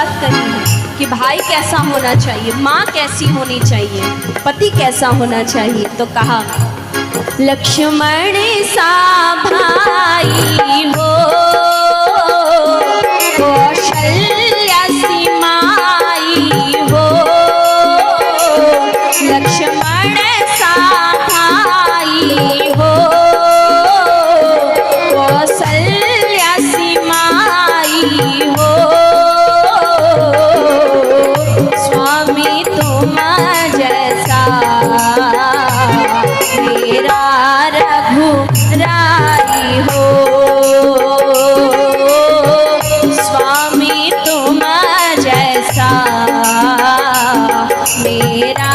बात कही है कि भाई कैसा होना चाहिए, माँ कैसी होनी चाहिए, पति कैसा होना चाहिए। तो कहा लक्ष्मण सा भाई हो, कौशल्या सी माई हो, लक्ष्मण सा भाई हो, कौशल्या सी माई हो, स्वामी तुम जैसा मेरा रघुराई हो, स्वामी तुम जैसा मेरा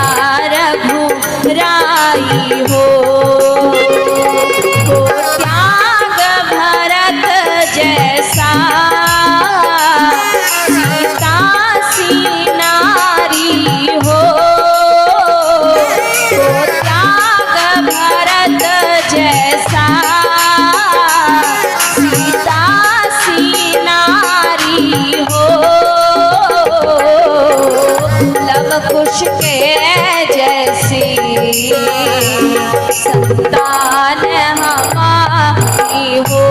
रघुराई हो, त्याग भरत जैसा सीता सी नारी हो, त्याग भरत जैसा सीता सी नारी हो, लव कुश के जैसी संतान हमारी हो,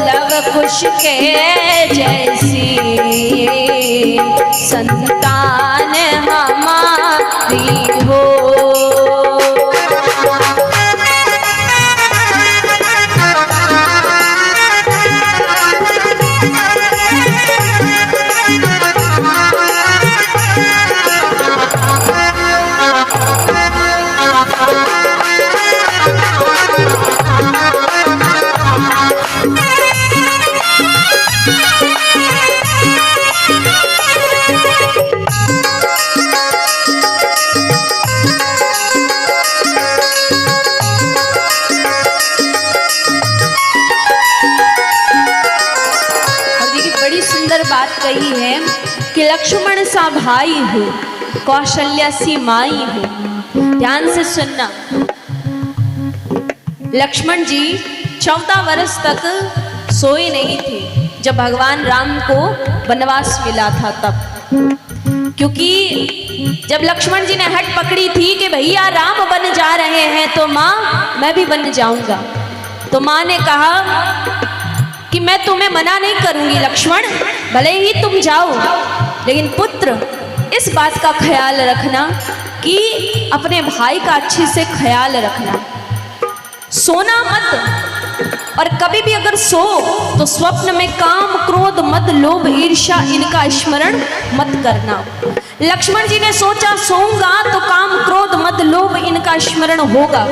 लव कुश के जैसी संतान हमारी हो। बात कही है कि लक्ष्मण सा भाई हो, कौशल्या सी माई हो। ध्यान से सुनना, लक्ष्मण जी 14 वर्ष तक सोए नहीं थे जब भगवान राम को वनवास मिला था तब, क्योंकि जब लक्ष्मण जी ने हट पकड़ी थी कि भैया राम बन जा रहे हैं तो माँ मैं भी बन जाऊंगा, तो माँ ने कहा कि मैं तुम्हें मना नहीं करूंगी लक्ष्मण, भले ही तुम जाओ, लेकिन पुत्र इस बात का ख्याल रखना कि अपने भाई का अच्छे से ख्याल रखना, सोना मत, और कभी भी अगर सो तो स्वप्न में काम क्रोध मद लोभ ईर्ष्या इनका स्मरण मत करना। लक्ष्मण जी ने सोचा सोऊंगा तो काम क्रोध मद लोभ इनका स्मरण होगा,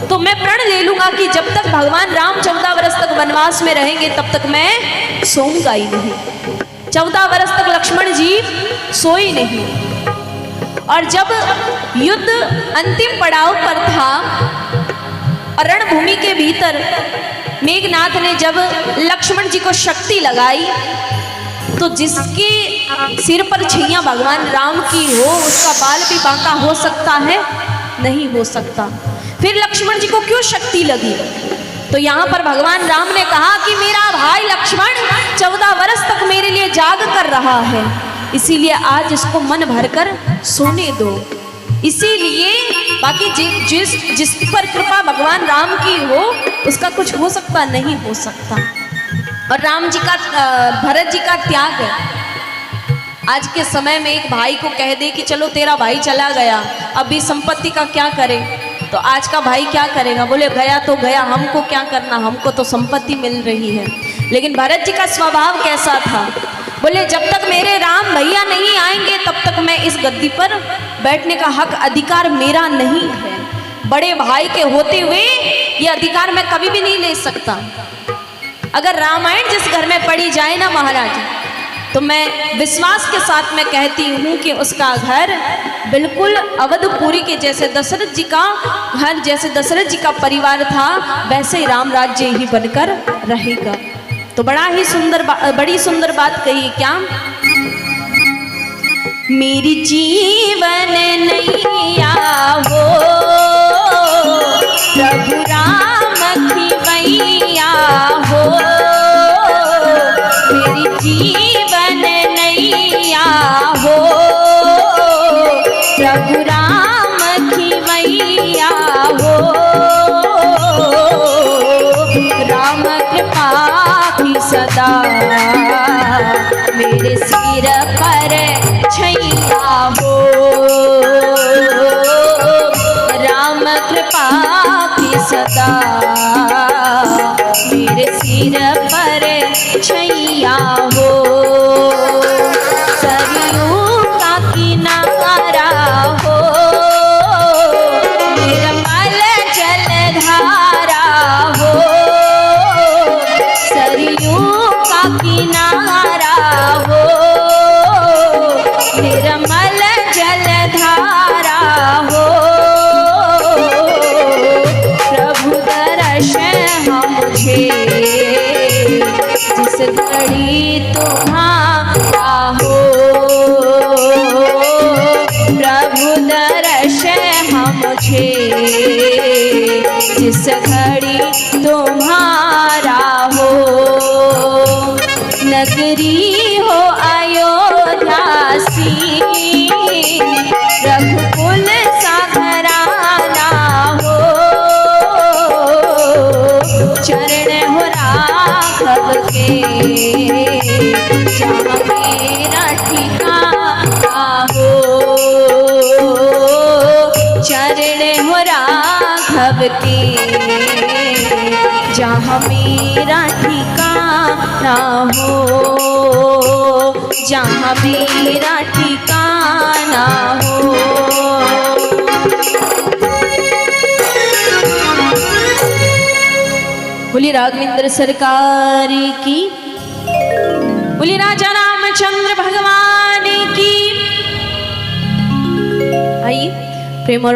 तो मैं प्रण ले लूंगा कि जब तक भगवान राम 14 वर्ष तक वनवास में रहेंगे तब तक मैं सोऊंगा ही नहीं। 14 वर्ष तक लक्ष्मण जी सोए नहीं, और जब युद्ध अंतिम पड़ाव पर था, रणभूमि के भीतर मेघनाथ ने जब लक्ष्मण जी को शक्ति लगाई तो जिसके सिर पर छैया भगवान राम की हो उसका बाल भी बांका हो सकता है? नहीं हो सकता। फिर लक्ष्मण जी को क्यों शक्ति लगी? तो यहाँ पर भगवान राम ने कहा कि मेरा भाई लक्ष्मण 14 वर्ष तक मेरे लिए जाग कर रहा है, इसीलिए आज इसको मन भरकर सोने दो। इसीलिए बाकी जिस पर कृपा भगवान राम की हो उसका कुछ हो सकता नहीं हो सकता। और राम जी का भरत जी का त्याग है। आज के समय में एक भाई को कह दे कि चलो तेरा भाई चला गया, अभी संपत्ति का क्या करे, तो आज का भाई क्या करेगा? बोले गया तो गया, हमको क्या करना, हमको तो संपत्ति मिल रही है। लेकिन भरत जी का स्वभाव कैसा था? बोले जब तक मेरे राम भैया नहीं आएंगे तब तक मैं इस गद्दी पर बैठने का हक अधिकार मेरा नहीं है। बड़े भाई के होते हुए ये अधिकार मैं कभी भी नहीं ले सकता। अगर रामायण जिस घर में पढ़ी जाए ना महाराज, तो मैं विश्वास के साथ में कहती हूँ कि उसका घर बिल्कुल अवधपुरी के जैसे दशरथ जी का घर, जैसे दशरथ जी का परिवार था वैसे ही राम राज्य ही बनकर रहेगा। तो बड़ी सुंदर बात कही क्या? मेरी जीवन नैया हो प्रभु राम की मैया हो, राखे सदा, मेरे सिर पर छैया हो। सरयू का किनारा हो, निर्मल जलधारा हो। सरयू का किनारा हो, निर्मल जलधारा हो। प्रभु दर्शन मुझे जिस घड़ी तुम्हारा हो। प्रभु दर्शन मुझे जिस घड़ी तुम्हारा हो। नगरी हो अयोध्या सी, रघुकुल सा घराना हो। चरण हो राघव के, जहाँ मेरा ठिकाना हो। चरण हो राघव के, जहाँ मेरा ठिकाना हो। जहाँ मेरा ठिकाना हो। बोली राघवेंद्र सरकार की, बोली राजा रामचंद्र भगवान की। आइए प्रेम और